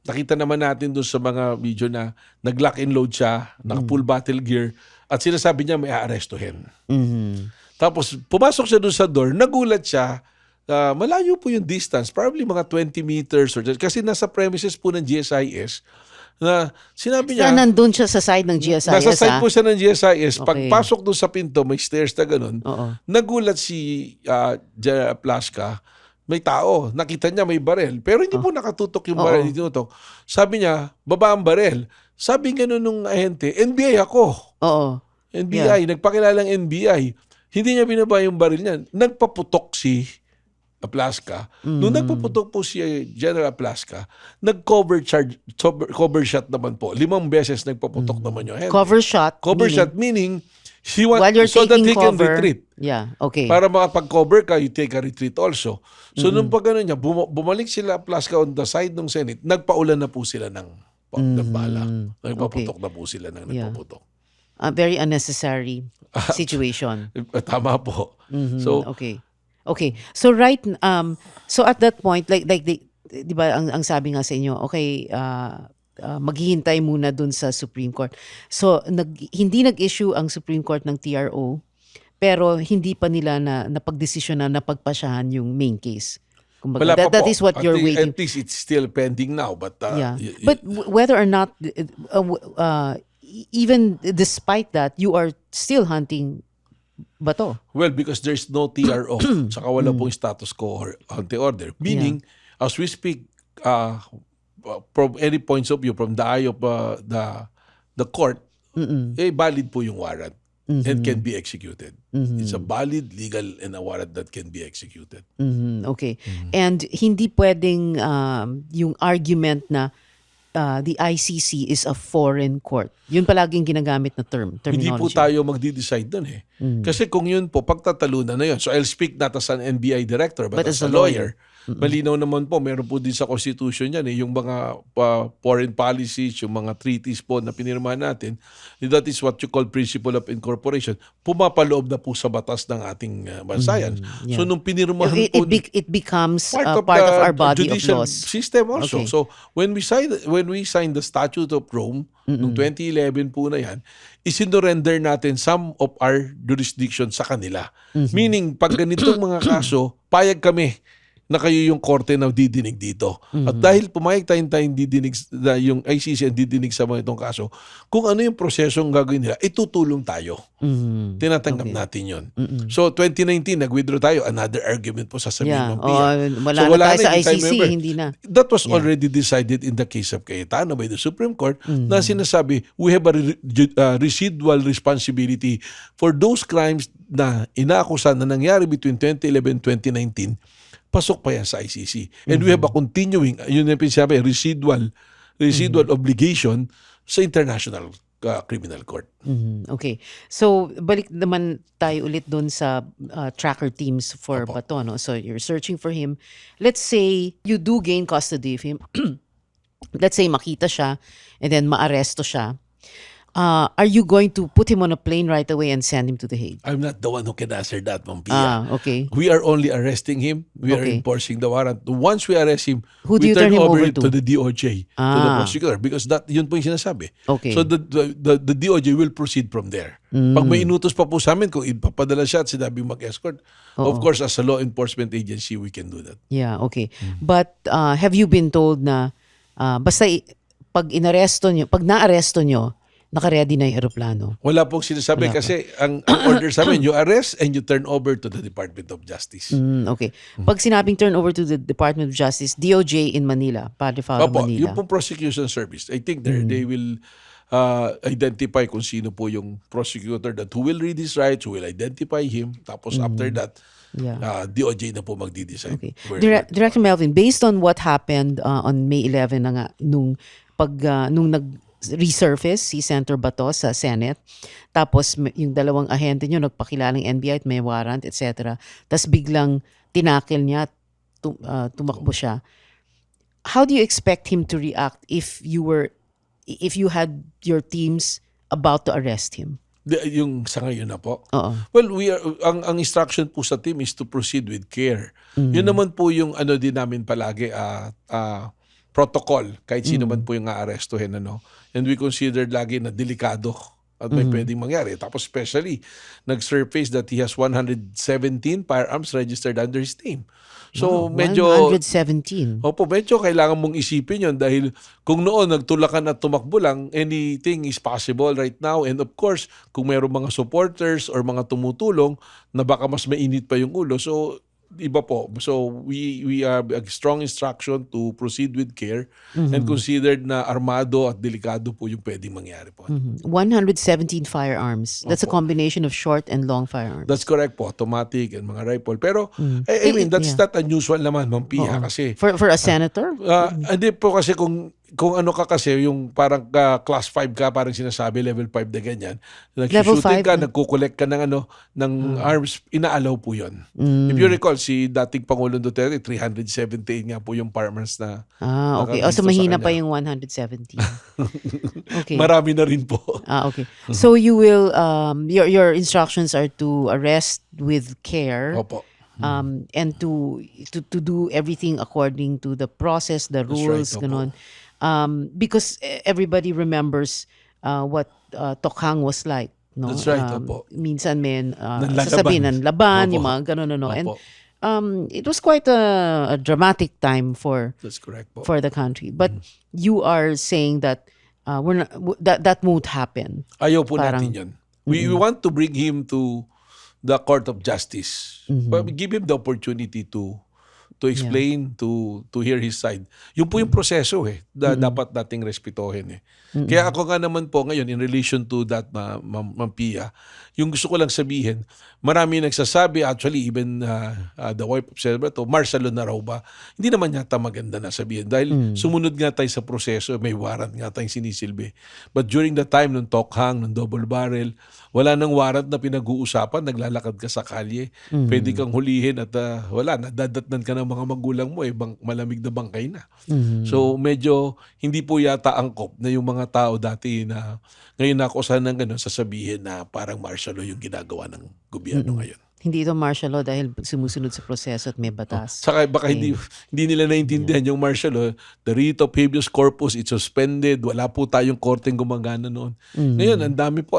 Nakita naman natin dun sa mga video na nag-lock and load siya, naka-full battle gear, at sinasabi niya may aarestuhin. Mhm. Tapos pumasok siya dun sa door, nagulat siya, malayo po yung distance, probably mga 20 meters or kasi nasa premises po ng GSIS na sinabi niya, Saan nandun siya sa side ng GSIS? nasa side po siya ng GSIS, Okay. pagpasok doon sa pinto, may stairs na ganun, Oo. nagulat si General Plaska, may tao, nakita niya may barel, pero hindi po nakatutok yung barel, hindi tinutok. Sabi niya, baba ang barel. Sabi ganun nung ahente, NBI ako. Oo. NBI, nagpakilalang NBI. Hindi niya binaba yung baril niya. Nagpaputok si Aplaska. Nung nagpaputok po si General Aplaska, nag-cover shot naman po. 5 beses nagpaputok naman yung ahente. Cover shot. Cover meaning- shot meaning While you're so that taking he can cover. retreat. Yeah, okay. Para makapag-cover ka, you take a retreat also. So nung pag niya, bumalik sila Plasca on the side ng Senate, nagpaulan na po sila ng bala. Nagpaputok na po sila ng nagpaputok. Very unnecessary situation. Tama po. So, Okay. So so at that point, like di ba ang sabi nga sa inyo, okay, maghihintay muna dun sa Supreme Court. So hindi nag-issue ang Supreme Court ng TRO, pero hindi pa nila napagdesisyon na napagpasyahan yung main case. Kumbaga, wala pa that po. is what you're waiting. At least it's still pending now. But, Yeah. But whether or not, even despite that, you are still hunting Bato. well, because there's no TRO, saka wala pong status quo or ante-order. Meaning, as we speak, from any points of view, from the eye of the court, valid po yung warrant and can be executed. It's a valid, legal, and a warrant that can be executed. Okay. And hindi pwedeng yung argument na the ICC is a foreign court. Yun palaging ginagamit na terminology. Hindi po tayo magdi-decide dun eh. Kasi kung yun po, pagtatalunan na yun. So I'll speak not as an NBI director, but as a lawyer. Malinaw naman po, meron po din sa Constitution yan eh, yung mga foreign policies, yung mga treaties po na pinirmahan natin, that is what you call principle of incorporation. Pumapaloob na po sa batas ng ating bansa yan. So nung pinirmahan po, it becomes part of our the body of judicial laws. system also. Okay. So when we signed the Statute of Rome noong 2011 po na yan, isinurrender natin some of our jurisdiction sa kanila. Meaning pag ganitong mga kaso, payag kami na kayo yung korte na didinig dito. At dahil pumayag tayong didinig, na yung ICC ang didinig sa mga itong kaso, kung ano yung prosesong gagawin nila, itutulong tayo. Tinatanggap natin yun. So 2019, nag-withdraw tayo. Another argument po sasabihin ng PIA. Wala na tayo sa ICC, hindi na. That was already decided in the case of Cayetano by the Supreme Court na sinasabi, we have a residual responsibility for those crimes na inaakusan na nangyari between 2011 and 2019, pasok pa yan sa ICC. And we have a continuing, yun yung sinabi, residual obligation sa International Criminal Court. Okay. So, balik naman tayo ulit doon sa tracker teams for Bato. No? So, you're searching for him. Let's say you do gain custody of him. Let's say makita siya and then maaresto siya. Are you going to put him on a plane right away and send him to The Hague? I'm not the one who can answer that, Ma'am Pia. Okay. We are only arresting him. We are enforcing the warrant. Once we arrest him, Who do we you turn him over it to? the DOJ, to the prosecutor, because yun po yung sinasabi. Okay. So the DOJ will proceed from there. Pag may inutos pa po sa amin, kung ipapadala siya at sinabi mag-escort, of course, as a law enforcement agency, we can do that. Yeah, okay. But have you been told na basta pag na-aresto nyo, naka-ready na yung aeroplano? Wala pong sinasabi kasi ang order sa amin, you arrest and you turn over to the Department of Justice. Okay. Pag sinabing turn over to the Department of Justice, DOJ in Manila, Padre Faro, Opo, Manila. yung pong prosecution service, I think they will identify kung sino po yung prosecutor that who will read his rights, who will identify him. Tapos after that, DOJ na po magdi-decide. Okay. Director Melvin, based on what happened on May 11 na nga, nung nag-resurface si Senator Bato sa Senate, tapos yung dalawang ahente nyo nagpakilalang NBI at may warrant, etc. Tapos biglang tinakil niya, tumakbo siya. How do you expect him to react if you had your teams about to arrest him? Yung sa ngayon na po? Oo. Well, ang instruction po sa team is to proceed with care. Yun naman po yung din namin palagi, protocol, kahit sino man po yung aarestuhin. And we considered lagi na delikado at may pwedeng mangyari. Tapos especially, nag-surface that he has 117 firearms registered under his name. So medyo 117. Opo, medyo kailangan mong isipin yon dahil kung noon nagtulakan at tumakbo lang, anything is possible right now. And of course, kung mayroong mga supporters or mga tumutulong na baka mas mainit pa yung ulo. So iba po. So we have a strong instruction to proceed with care and considered na armado at delikado po yung pwedeng mangyari po. 117 firearms. That's a combination of short and long firearms. That's correct po. Automatic and mga rifle. Pero I mean, that's not unusual naman, Ma'am Pia, kasi For a senator? hindi po kasi kung kung ano ka kasi, yung parang class 5 ka, parang sinasabi, level 5 na ganyan. Level Nagsushooting 5 ka, na? nagkukolekt ka ng arms, inaalaw po yun. If Mm. you recall, si dating Pangulong Duterte, 378 nga po yung farmers na Okay. So nakarehistro sa mahina pa kanya. yung 117. Okay. Marami na rin po. Okay. So you will your instructions are to arrest with care, Opo. and to do everything according to the process, the That's right, rules, opo. ganon. Because everybody remembers what Tokhang was like, no? That's right, opo. Minsan men Nanlalaban. sasabihin ng laban, Opo. yung mga ganon, ano. And Opo. it was quite a dramatic time for That's correct po. the country. But you are saying that we're not, that won't happen. Ayaw po Parang- natin yun. We want to bring him to the Court of Justice. But give him the opportunity to explain, to hear his side. Yun po yung proseso dapat nating respetuhin Kaya ako nga naman po ngayon in relation to that, Ma'am Pia, yung gusto ko lang sabihin, marami nagsasabi, actually even the wife of Senator, martial law na raw ba? Hindi naman yata maganda na sabihin dahil sumunod nga tayo sa proseso, may warrant nga tayong sinisilbi. But during the time ng Tokhang, ng double barrel, wala nang warrant na pinag-uusapan, naglalakad ka sa kalye, pwede kang hulihin at wala, nadadatnan ka ng mga magulang mo, malamig na bangkay na. So medyo hindi po yata angkop na yung mga tao dati na ngayon nakusahan ng gano'n sasabihin na parang martial law yung ginagawa ng gobyerno ngayon. Hindi ito martial law dahil sumusunod sa proseso at may batas. Saka baka hindi nila naintindihan yung martial law. The writ of habeas corpus, it's suspended. Wala po tayong korteng gumagana noon. Ngayon, ang dami po.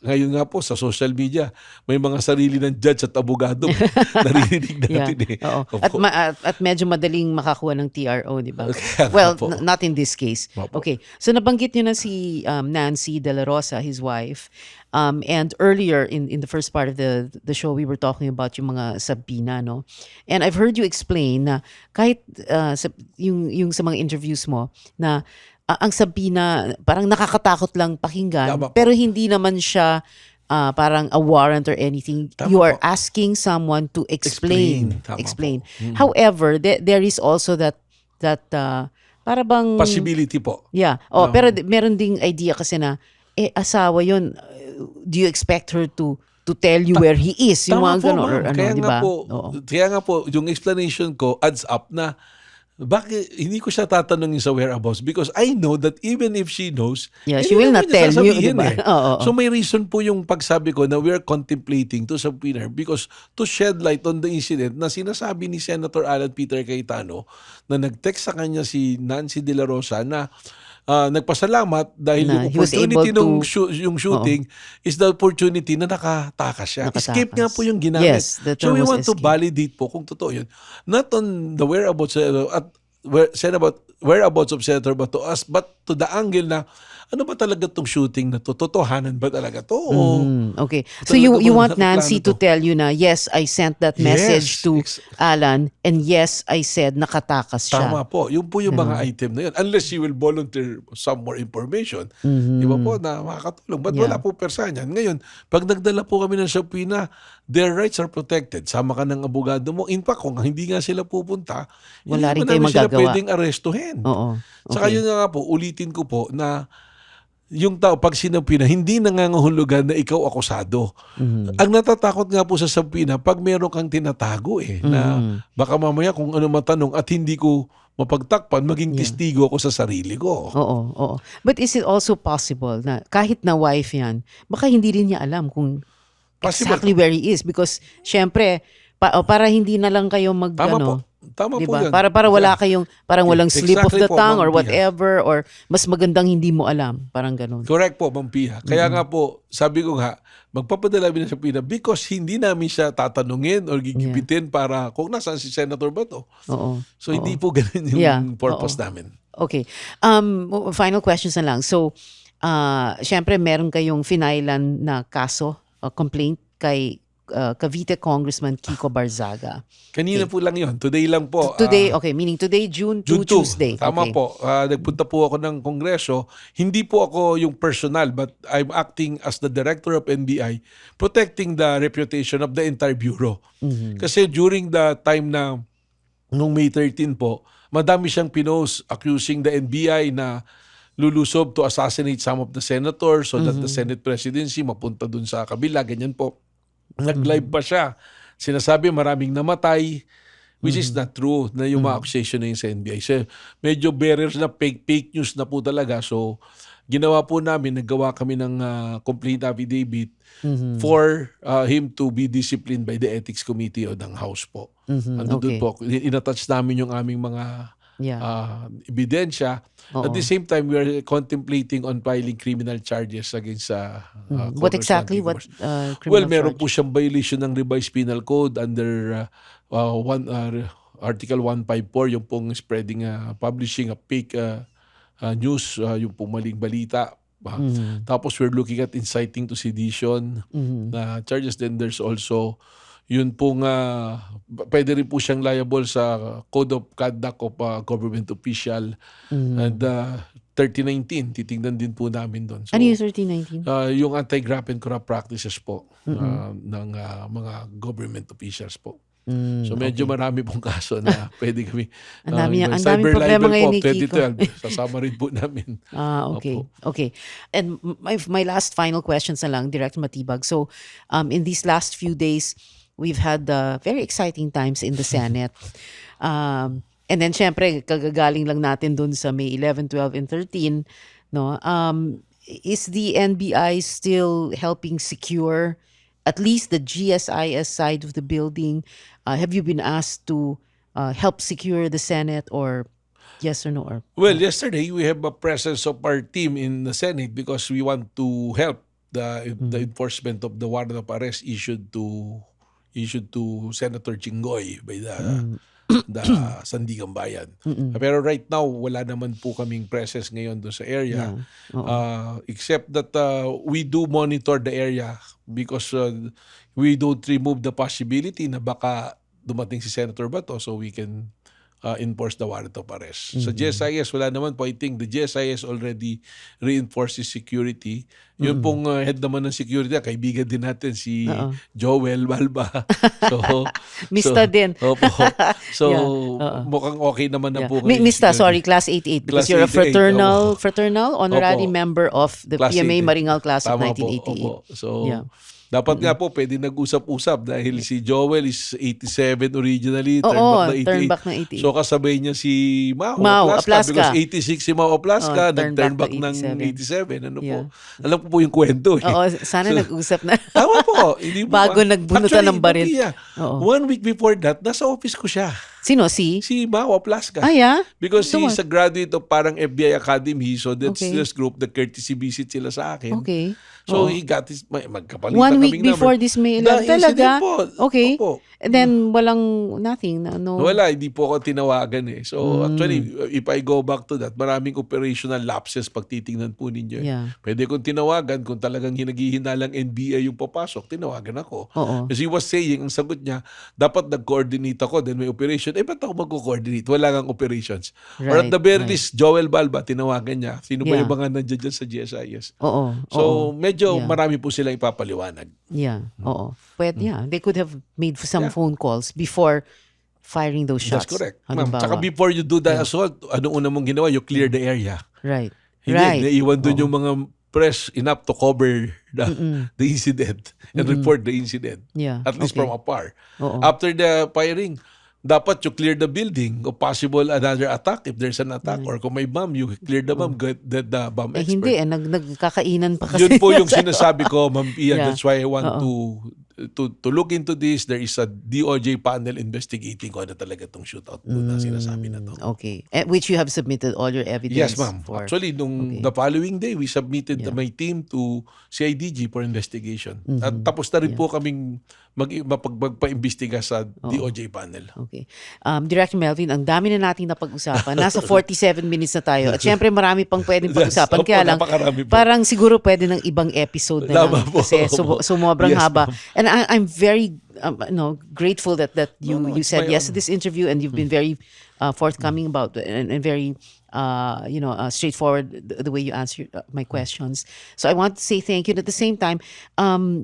Ngayon nga po sa social media, may mga sarili ng judge at abogado. Naririnig natin Oo. Opo. At medyo madaling makakuha ng TRO, di ba? Kaya nga Well, po. not in this case. Opo. Okay. So nabanggit niyo na si Nancy De La Rosa, his wife. And earlier in the first part of the show, we were talking about yung mga sabina, no? And I've heard you explain na kahit yung sa mga interviews mo na ang sabina parang nakakatakot lang pakinggan, Tama po. pero hindi naman siya parang a warrant or anything. Tama You are po. asking someone to explain. Explain. Tama po. However, there is also that para bang Possibility po. yeah. Oh, pero meron ding idea kasi na asawa 'yon. Do you expect her to tell you where he is? Yung Tama mga po, ganon, or ma'am. ano, Kaya di nga ba? po, Oo. kaya nga po, yung explanation ko adds up na bakit hindi ko siya tatanungin sa whereabouts because I know that even if she knows, Yeah, hindi she will naman not niya tell you, sasabihin di ba? Oo. So may reason po yung pagsabi ko na we are contemplating to subpoena her because to shed light on the incident na sinasabi ni Senator Alan Peter Cayetano na nag-text sa kanya si Nancy De La Rosa na nagpasalamat dahil Na yung he was opportunity able nung to- yung shooting is the opportunity na nakatakas siya. Nakatakas. Escape nga po yung ginamit. Yes, the So term we was want to escape. validate po kung totoo yun. Not on the whereabouts whereabouts of Senator Bato but to the angle na ano ba talaga tong shooting na to? Totohanan ba talaga to? O Okay. So talaga you ba want nakaplano Nancy to to? tell you na yes, I sent that message Yes, to Alan, and yes, I said nakatakas siya. tama po. Yun po yung mga item na yun. Unless she will volunteer some more information. Di ba po na makakatulong. But wala po persa niyan. Ngayon, pag nagdala po kami ng subpoena, their rights are protected. Sama ka ng abogado mo. In fact, kung hindi nga sila pupunta, Wala rin hindi naman kayo namin sila magagawa. pwedeng arestuhin. Oo. Saka yun nga po, ulitin ko po na yung tao, pag sinapina, hindi nangangahulugan na ikaw akusado. Ang natatakot nga po sa sabina, pag meron kang tinatago na baka mamaya kung ano matanong at hindi ko mapagtakpan, maging testigo ako sa sarili ko. Oo. But is it also possible na kahit na wife yan, baka hindi rin niya alam kung Possible. exactly where he is because syempre para hindi na lang kayo mag Tama ano, po. Tama po diba? yan. Para wala kayong parang walang slip of Exactly the po, tongue or Ma'am Pia. whatever or mas magandang hindi mo alam, parang ganun. Correct po, Ma'am Pia. Kaya nga po, sabi ko nga, magpapadala kami ng subpoena because hindi namin siya tatanungin or gigipitin para kung nasaan si Senator Bato. Oo. So hindi po ganun yung Yeah. purpose namin. Okay. Final questions na lang. So, syempre meron kayong finailan na kaso, complaint kay Cavite Congressman Kiko Barzaga. Kanina po lang yon. Today lang po. Today, meaning today, June 2, June 2. Tuesday. Tama Okay. po. Nagpunta po ako ng Kongreso. Hindi po ako yung personal but I'm acting as the director of NBI protecting the reputation of the entire bureau. Kasi during the time na nung May 13 po, madami siyang pinost accusing the NBI na lulusob to assassinate some of the senators so that the Senate presidency mapunta dun sa kabila, ganyan po. Nag-live pa siya. Sinasabi maraming namatay, which is not true na yung mga accusation na yung sa NBI. So, medyo barriers na fake news na po talaga. So, ginawa po namin, naggawa kami ng complaint affidavit for him to be disciplined by the Ethics Committee o ng House po. Doon po, inattach namin yung aming mga ebidensya. At the same time, we are contemplating on filing criminal charges against what exactly? What criminal well, meron charge? po siyang violation ng revised penal code under Article 154, yung pong spreading, publishing a fake news, yung pong maling balita. Tapos we're looking at inciting to sedition na charges. Then there's also yun pong pwede rin po siyang liable sa Code of Conduct of Government Official and 3019, titingnan din po namin doon. So, Ano yung 3019? yung anti-graft and corrupt practices po ng mga government officials po. So medyo marami pong kaso na pwede kami. Ang dami yung ang daming cyber problema libel ngayon po, ni Kiko. 2012, sasama rin po namin. Okay. Opo. Okay. And my last final questions na lang, Director Matibag. So, in these last few days, we've had very exciting times in the Senate. And then, syempre, kagagaling lang natin dun sa May 11, 12, and 13. No? Is the NBI still helping secure at least the GSIS side of the building? Have you been asked to help secure the Senate, or yes or no? Or Well, yesterday we have a presence of our team in the Senate because we want to help the enforcement of the warrant of arrest issued to Senator Jinggoy by the Sandigan Bayan. Pero right now wala naman po kaming presence ngayon doon sa area. Except that we do monitor the area because we don't remove the possibility na baka dumating si Senator Bato so we can enforce the warrant of arrest. Sa GSIS, wala naman po. I think the GSIS already reinforces security. Yun pong head naman ng security, kaibigan din natin si Joel Balba. So, Mista din. Opo. So, mukhang okay naman na po. Mista, sorry, Class 88 because Class you're a 88, fraternal honorary Opo. member of the Class PMA 88. Maringal Class of Tama po, 1988. opo. So, dapat nga po, pwede nag-usap-usap dahil si Joel is 87 originally, turn back na 88. turn back na 88. So, kasabay niya si Mao Mao Aplaska because Aplaska. 86 si Mao Aplaska, nag-turn back ng 87. Ano po? Alam ko po yung kwento. Oo, sana nag-usap na. Tama po. Hindi po Bago nagbunutan ng baril. Oo. 1 week before that, nasa office ko siya. Sino? Si Mao Aplaska. yeah? Because So he's a graduate of parang FBI Academy. So that's Okay. this group, the courtesy visit sila sa akin. Okay. So Oo. he got his, magkapalitan 1 week kaming before number. this May The 11. Talaga? incident po. Okay. Opo. And then, nothing. No. Wala, hindi po ako tinawagan eh. So actually, if I go back to that, maraming operational lapses pag titingnan po ninyo. Eh. Yeah. Pwede kong tinawagan kung talagang hinaghihinalang NBI yung papasok, tinawagan ako. Oo. Kasi he was saying, ang sagot niya, dapat nag-coordinate ako, then may operation. Ba't ako mag-coordinate? Wala kang operations. Or at Right, the very least, Joel Balba, tinawagan niya. Sino ba Yeah. yung mga nandiyan dyan sa GSIS? Oo. So, oo. medyo Yeah. marami po silang ipapaliwanag. Yeah. Oo. Pwede, yeah. They could have made some phone calls before firing those shots. That's correct. Ma'am, Halimbawa. tsaka before you do the assault, anong una mong ginawa? You clear the area. Right. Hindi, Right. naiwan doon yung mga press enough to cover the incident and report the incident. Yeah. At least Okay. from afar. Oo. After the firing, dapat you clear the building of possible another attack if there's an attack. Or kung may bomb, you clear the bomb, get the bomb expert. Hindi nagkakainan pa kasi. Yun po yung sinasabi ko, Ma'am Pia. Yeah. That's why I want to look into this. There is a DOJ panel investigating kung ano talaga itong shootout po na sinasabi na to. Okay. Which you have submitted all your Yes, evidence ma'am. for. Actually, the following day, we submitted my team to CIDG for investigation. At tapos na rin po kaming magpa-imbestiga sa DOJ panel. Okay. Director Melvin, ang dami na nating napag-usapan. Nasa 47 minutes na tayo. At syempre marami pang pwedeng pag-usapan. Opo, Kaya lang, napakarami po. parang siguro pwede ng ibang episode na Tama lang. po. Kasi sumobrang Yes, haba. ma'am. And I'm very grateful that you it's said my yes to this interview and you've been very forthcoming about it and very straightforward the way you answer my questions. So I want to say thank you. And at the same time,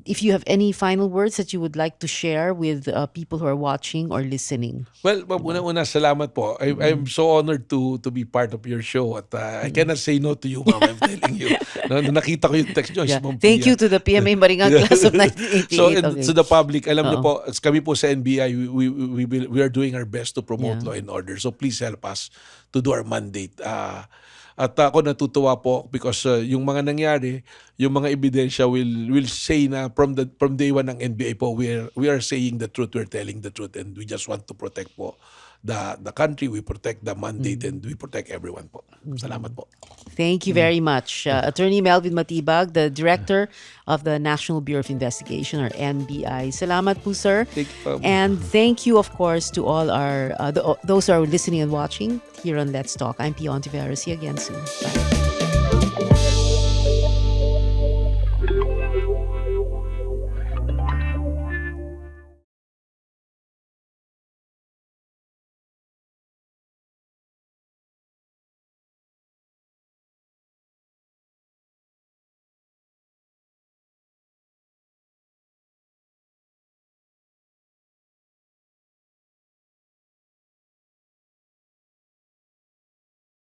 if you have any final words that you would like to share with people who are watching or listening. Well, una salamat po. I'm so honored to be part of your show at I cannot say no to you, ma'am. I'm telling you. No, nakita ko yung text nyo. Yeah. Ma'am Thank Pia. you to the PMA Maringan class of 1988. So Okay. to the public, alam niyo po, kami po sa NBI, we are doing our best to promote Yeah. law and order. So please help us to do our mandate. At ako natutuwa po because yung mga nangyari, yung mga ebidensya will say na from day one ng NBI po, we are saying the truth, we're telling the truth, and we just want to protect po the country, we protect the mandate, and we protect everyone po. Salamat po. Thank you very much. Attorney Melvin Matibag, the Director of the National Bureau of Investigation, or NBI. Salamat po, sir. Thank you, ma'am. And thank you, of course, to all our those who are listening and watching here on Let's Talk. I'm Pia Ontiveros. See you again soon. Bye.